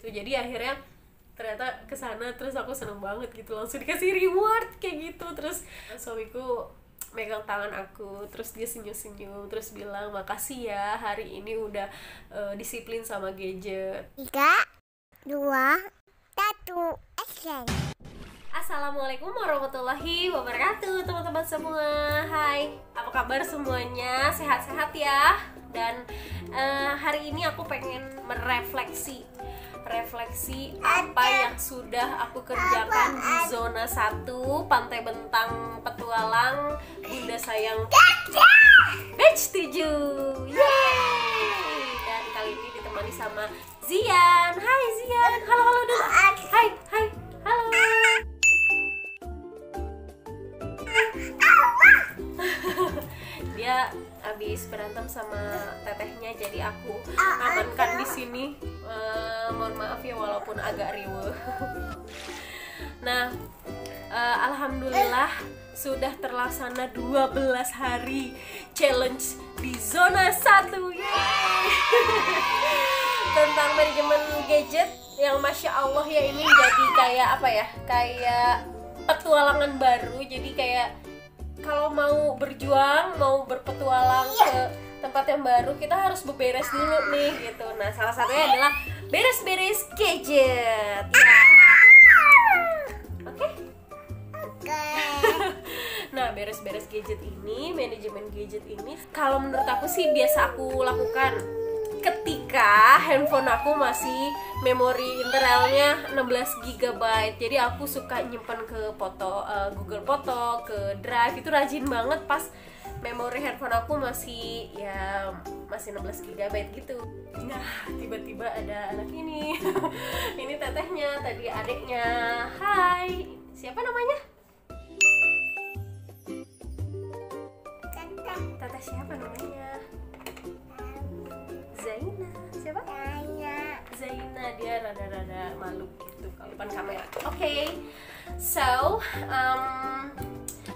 gitu. Jadi akhirnya ternyata kesana, terus aku seneng banget gitu, langsung dikasih reward kayak gitu. Terus suamiku megang tangan aku, terus dia senyum-senyum, terus bilang makasih ya hari ini udah disiplin sama gadget. 3, 2, 1, action. Assalamualaikum warahmatullahi wabarakatuh teman-teman semua. Hai, apa kabar semuanya? Sehat-sehat ya? Dan hari ini aku pengen merefleksi apa yang sudah aku kerjakan di zona 1 Pantai Bentang Petualang Bunda Sayang batch 7. Yeay! Dan kali ini ditemani sama Zian. Hai Zian, halo dulu. Hai, halo. Dia habis berantem sama tetehnya, jadi aku amankan di sini. Mohon maaf ya walaupun agak riweuh. Nah, alhamdulillah sudah terlaksana 12 hari challenge di zona 1. Yeay! Tentang manajemen gadget yang masya Allah ya, ini jadi kayak apa ya, kayak petualangan baru. Jadi kayak kalau mau berjuang, mau berpetualang ke tempat yang baru, kita harus beberes dulu nih gitu. Nah, salah satunya adalah beres-beres gadget. Ya. Oke? Nah, beres-beres gadget ini, manajemen gadget ini, kalau menurut aku sih biasa aku lakukan ketika handphone aku masih memori internalnya 16 GB. Jadi aku suka nyimpen ke foto, Google Foto, ke Drive. Itu rajin banget pas memori handphone aku masih 16 GB gitu. Nah, tiba-tiba ada anak ini. Ini tetehnya, tadi adiknya. Hai, siapa namanya? Teteh siapa namanya? Zaina. Siapa? Zaina. Dia rada-rada malu gitu kalau depan kamera. Oke. So,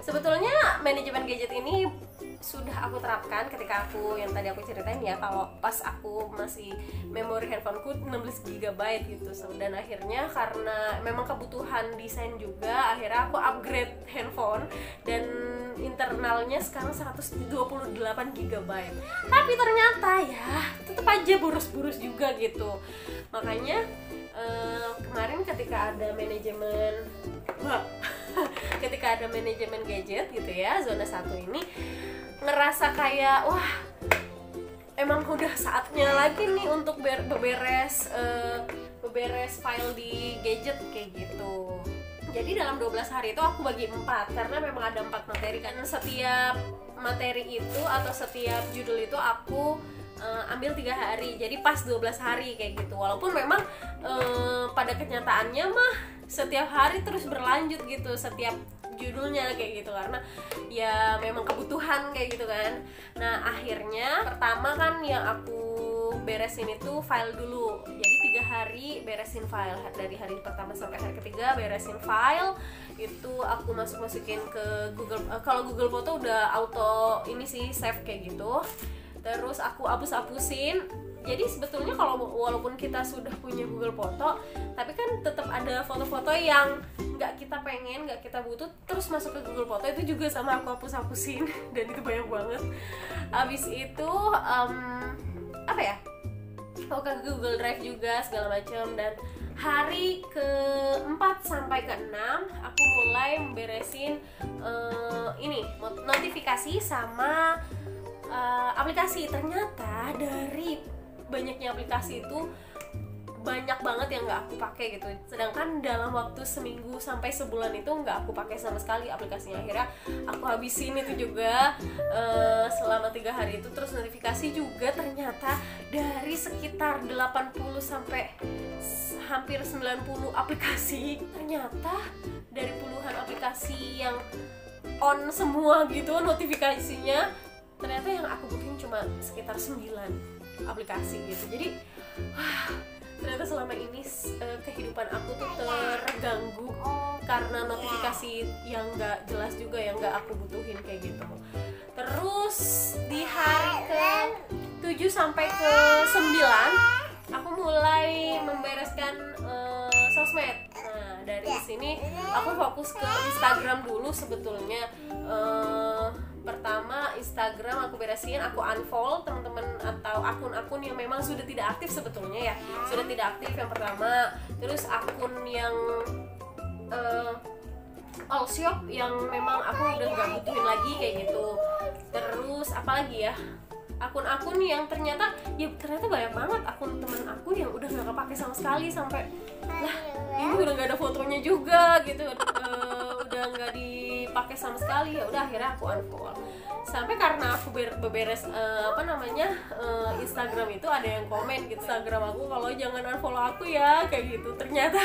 sebetulnya manajemen gadget ini sudah aku terapkan ketika aku yang tadi aku ceritain ya, kalau pas aku masih memori handphoneku 16 GB gitu. Dan akhirnya karena memang kebutuhan desain juga, akhirnya aku upgrade handphone dan internalnya sekarang 128 GB. Tapi ternyata ya tetap aja boros-boros juga gitu. Makanya kemarin ketika ada manajemen ketika ada manajemen gadget gitu ya, zona 1 ini ngerasa kayak wah, emang udah saatnya lagi nih untuk beberes file di gadget kayak gitu. Jadi dalam 12 hari itu aku bagi 4 karena memang ada 4 materi kan. Setiap materi itu atau setiap judul itu aku ambil 3 hari. Jadi pas 12 hari kayak gitu. Walaupun memang pada kenyataannya mah setiap hari terus berlanjut gitu setiap judulnya kayak gitu, karena ya memang kebutuhan kayak gitu kan. Nah, akhirnya pertama kan yang aku beresin itu file dulu. Jadi 3 hari beresin file, dari hari pertama sampai hari ketiga beresin file. Itu aku masukin ke Google, kalau Google Foto udah auto ini sih save kayak gitu. Terus aku hapus-hapusin. Jadi sebetulnya kalau walaupun kita sudah punya Google Foto, tapi kan tetap ada foto-foto yang nggak kita pengen, nggak kita butuh, terus masuk ke Google Foto, itu juga sama aku hapus-hapusin. Dan itu banyak banget. Abis itu apa ya, ke Google Drive juga segala macam. Dan hari ke-4 sampai ke-6 aku mulai beresin ini notifikasi sama aplikasi. Ternyata dari banyaknya aplikasi itu banyak banget yang nggak aku pakai gitu. Sedangkan dalam waktu seminggu sampai sebulan itu nggak aku pakai sama sekali aplikasinya. Akhirnya aku habisin itu juga selama 3 hari itu. Terus notifikasi juga ternyata dari sekitar 80 sampai hampir 90 aplikasi, ternyata dari puluhan aplikasi yang on semua gitu notifikasinya, ternyata yang aku butuhin cuma sekitar 9 aplikasi gitu. Jadi ternyata selama ini kehidupan aku tuh terganggu karena notifikasi yang nggak jelas juga, yang nggak aku butuhin kayak gitu. Terus di hari ke 7 sampai ke 9 aku mulai membereskan sosmed. Nah dari sini aku fokus ke Instagram dulu sebetulnya. Pertama Instagram aku beresin, aku unfollow teman-teman atau akun-akun yang memang sudah tidak aktif sebetulnya ya, sudah tidak aktif yang pertama. Terus akun yang all shop yang memang aku udah nggak butuhin lagi kayak gitu. Terus apalagi ya, akun-akun yang ternyata banyak banget akun temen aku yang udah nggak kepake sama sekali, sampai lah ini udah nggak ada fotonya juga gitu, udah nggak dipakai sama sekali. Ya udah akhirnya aku unfollow. Sampai karena aku beberes Instagram itu ada yang komen gitu Instagram aku kalau jangan unfollow aku ya kayak gitu. Ternyata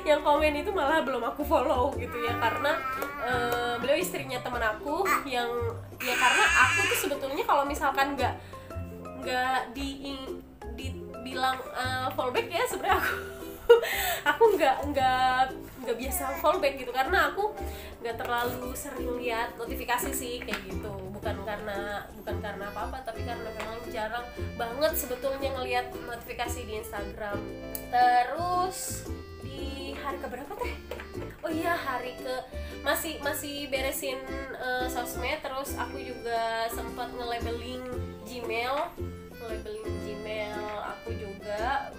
yang komen itu malah belum aku follow gitu ya, karena beliau istrinya teman aku yang ya, karena aku tuh sebetulnya kalau misalkan nggak dibilang fallback ya sebenarnya aku nggak biasa fallback gitu, karena aku nggak terlalu sering lihat notifikasi sih kayak gitu. Bukan karena apa-apa, tapi karena memang jarang banget sebetulnya ngelihat notifikasi di Instagram. Terus di hari keberapa teh? Oh iya, hari ke masih beresin sosmed. Terus aku juga sempat ngelabeling Gmail aku juga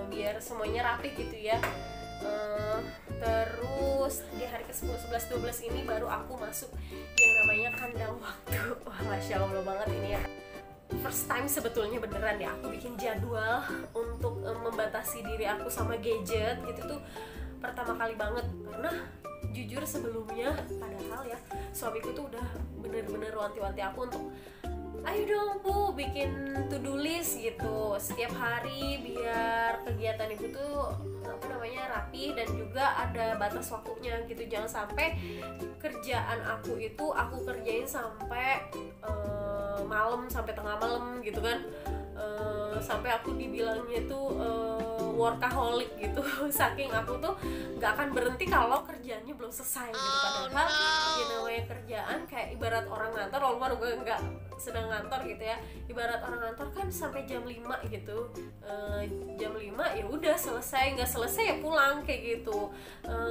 biar semuanya rapi gitu ya. Terus di hari ke-10, 11, 12 ini baru aku masuk yang namanya kandang waktu. Wah, Masya Allah banget ini ya. First time sebetulnya beneran ya aku bikin jadwal untuk membatasi diri aku sama gadget gitu tuh pertama kali banget. Karena jujur sebelumnya padahal ya suamiku tuh udah bener-bener wanti-wanti aku untuk ayo dong Bu bikin to-do list gitu setiap hari biar kegiatan itu tuh rapi dan juga ada batas waktunya gitu. Jangan sampai kerjaan aku itu aku kerjain sampai malam, sampai tengah malam gitu kan. Sampai aku dibilangnya tuh workaholic gitu saking aku tuh nggak akan berhenti kalau kerjaannya belum selesai gitu. Padahal ya namanya kerjaan kayak ibarat orang ngantor, walaupun gue nggak sedang ngantor gitu ya, ibarat orang ngantor kan sampai jam 5 gitu. Jam 5 ya udah selesai, nggak selesai ya pulang kayak gitu.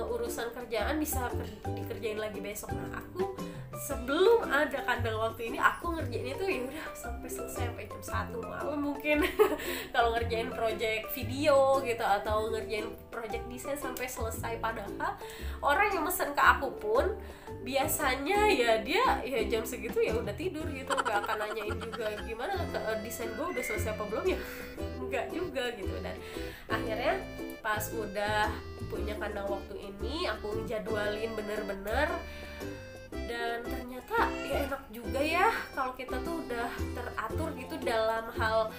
Urusan kerjaan bisa dikerjain lagi besok. Nah aku sebelum ada kandang waktu ini aku ngerjain itu ya udah sampai selesai, sampai jam 1 malam mungkin. Kalau ngerjain project video gitu atau ngerjain project desain sampai selesai. Padahal orang yang mesen ke aku pun biasanya ya dia ya jam segitu ya udah tidur gitu, nggak akan nanyain juga gimana desain gue udah selesai apa belum ya, nggak juga gitu. Dan akhirnya pas udah punya kandang waktu ini aku jadwalin bener-bener, dan ternyata ya enak juga ya kalau kita tuh udah teratur gitu dalam hal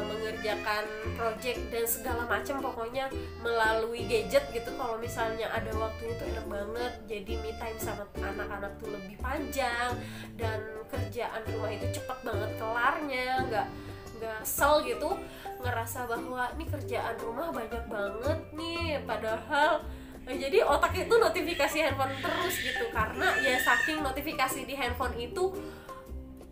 mengerjakan project dan segala macam pokoknya melalui gadget gitu. Kalau misalnya ada waktu itu enak banget, jadi me time sama anak-anak tuh lebih panjang dan kerjaan rumah itu cepet banget kelarnya, nggak sel gitu, ngerasa bahwa nih kerjaan rumah banyak banget nih padahal. Nah, jadi otak itu notifikasi handphone terus gitu, karena ya saking notifikasi di handphone itu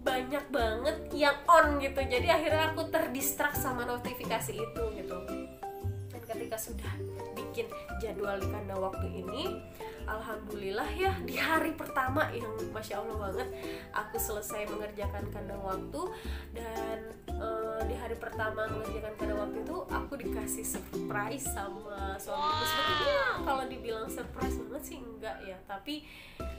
banyak banget yang on gitu. Jadi akhirnya aku terdistrak sama notifikasi itu gitu. Dan ketika sudah bikin jadwal di kandang waktu ini, alhamdulillah ya di hari pertama yang Masya Allah banget aku selesai mengerjakan kandang waktu. Dan di hari pertama mengerjakan kandang waktu itu aku dikasih surprise sama suamiku. Sebetulnya kalau dibilang surprise banget sih enggak ya, tapi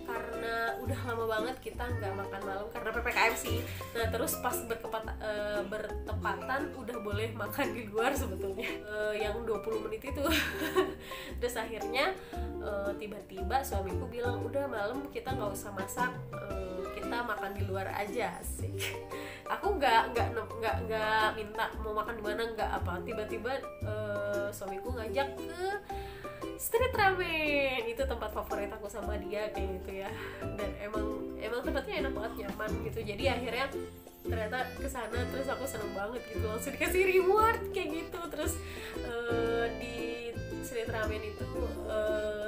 karena udah lama banget kita nggak makan malam karena PPKM sih. Nah terus pas bertepatan udah boleh makan di luar sebetulnya, yang 20 menit itu. Terus akhirnya tiba-tiba suamiku bilang udah malam kita nggak usah masak, kita makan di luar aja sih. Aku nggak minta mau makan di mana, nggak apa, tiba-tiba suamiku ngajak ke street ramen, itu tempat favorit aku sama dia kayak gitu ya. Dan emang tempatnya enak banget, nyaman gitu. Jadi akhirnya ternyata kesana, terus aku seneng banget gitu, langsung dikasih reward kayak gitu. Terus di street ramen itu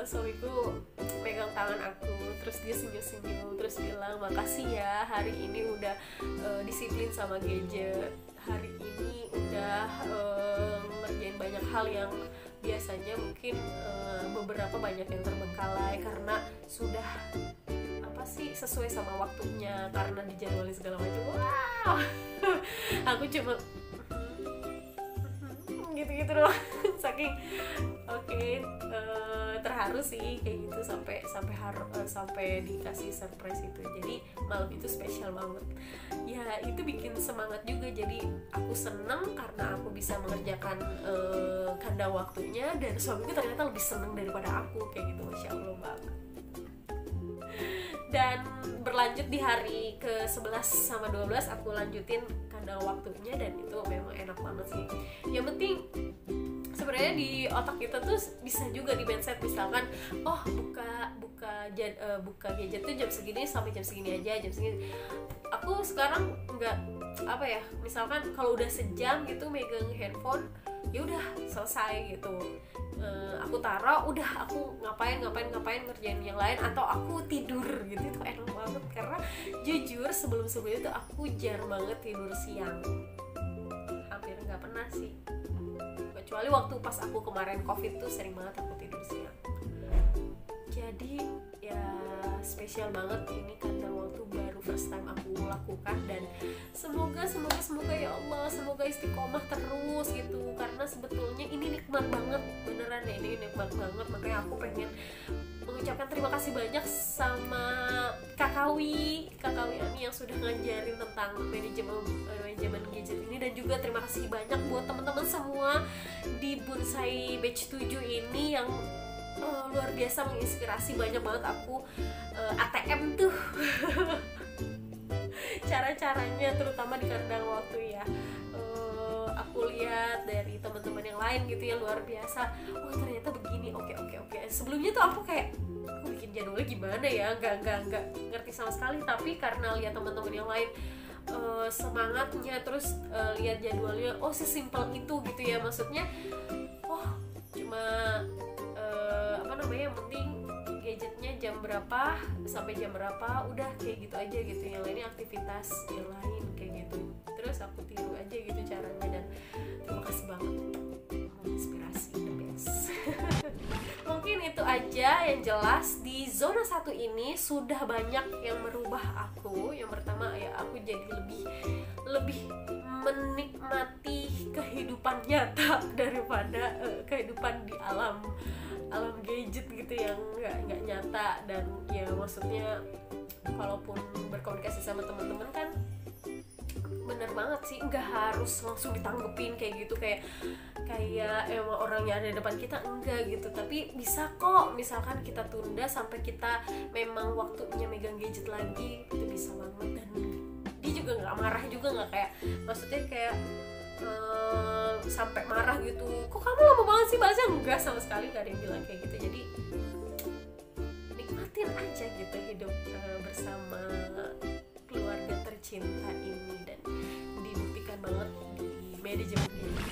suamiku pegang tangan aku, terus dia senyum-senyum, terus bilang makasih ya hari ini udah disiplin sama gadget, hari ini udah sudah ngerjain banyak hal yang biasanya mungkin beberapa banyak yang terbengkalai karena sudah sesuai sama waktunya, karena dijadwalin segala macam. Wow. Aku cuma gitu-gitu doang. Saking terharu sih kayak gitu sampai dikasih surprise itu. Jadi malam itu spesial banget. Ya itu bikin semangat juga. Jadi aku seneng karena aku bisa mengerjakan kandang waktunya, dan suamiku ternyata lebih seneng daripada aku kayak gitu. Masya Allah banget. Dan berlanjut di hari ke-11 sama 12 aku lanjutin kandang waktunya, dan itu memang enak banget sih. Yang penting sebenarnya di otak kita tuh bisa juga di mindset, misalkan buka gadget tuh jam segini sampai jam segini aja, jam segini. Aku sekarang nggak misalkan kalau udah sejam gitu megang handphone, ya udah selesai gitu. Aku taruh, udah aku ngapain ngerjain yang lain, atau aku tidur gitu. Itu enak banget karena jujur sebelum-sebelumnya tuh aku jarang banget tidur siang, hampir nggak pernah sih, kecuali waktu pas aku kemarin COVID tuh sering banget aku tidur siang. Jadi ya spesial banget ini karena waktu baru first time aku lakukan, dan semoga ya Allah, semoga istiqomah terus gitu, karena sebetulnya ini nikmat banget, beneran ya, ini nikmat banget. Makanya aku pengen mengucapkan terima kasih banyak sama Kakawi Ami yang sudah ngajarin tentang manajemen gadget ini, dan juga terima kasih banyak buat teman-teman semua di Bonsai Batch 7 ini yang luar biasa menginspirasi. Banyak banget aku ATM tuh cara-caranya, terutama di kandang waktu ya. Aku lihat dari teman-teman yang lain gitu ya, luar biasa. Oh ternyata begini, oke. Sebelumnya tuh aku kayak bikin jadwalnya gimana ya, nggak ngerti sama sekali. Tapi karena lihat teman-teman yang lain semangatnya, terus lihat jadwalnya, oh sesimpel itu gitu ya. Maksudnya cuma yang penting gadgetnya jam berapa sampai jam berapa, udah kayak gitu aja gitu. Yang lainnya aktivitas yang lain kayak gitu, terus aku tiru aja gitu caranya. Dan terima kasih banget, inspirasi the best. Mungkin itu aja yang jelas di zona 1 ini sudah banyak yang merubah aku. Yang pertama ya, aku jadi lebih menikmati kehidupan nyata daripada kehidupan di alam gadget gitu yang nggak nyata. Dan ya maksudnya kalaupun berkomunikasi sama teman-teman kan bener banget sih, nggak harus langsung ditanggepin kayak gitu, kayak emang orangnya ada di depan kita, enggak gitu. Tapi bisa kok misalkan kita tunda sampai kita memang waktunya megang gadget lagi, itu bisa banget. Dan dia juga nggak marah juga, nggak kayak, maksudnya kayak sampai marah gitu, kok kamu lama banget sih balasnya, enggak, sama sekali gak ada yang bilang kayak gitu. Jadi nikmatin aja gitu hidup bersama keluarga tercinta ini, dan dibuktikan banget di manajemen ini.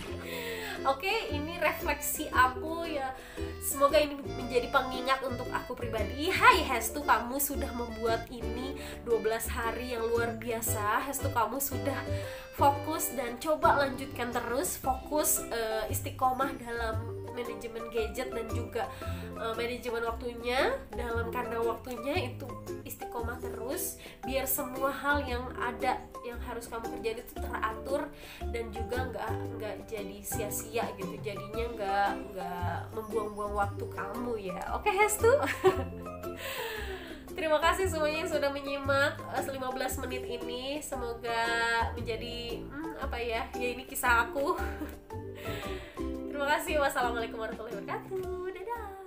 Oke, ini refleksi aku ya. Semoga ini menjadi pengingat untuk aku pribadi. Hai Hestu, kamu sudah membuat ini 12 hari yang luar biasa. Hestu, kamu sudah fokus dan coba lanjutkan terus. Fokus istiqomah dalam manajemen gadget dan juga manajemen waktunya, dalam kandang waktunya itu istiqomah terus, biar semua hal yang ada yang harus kamu kerjain itu teratur dan juga nggak jadi sia-sia gitu, jadinya nggak membuang-buang waktu kamu ya. Oke Hestu. Terima kasih semuanya yang sudah menyimak 15 menit ini. Semoga menjadi ya ini kisah aku. Terima kasih. Wassalamualaikum warahmatullahi wabarakatuh. Dadah.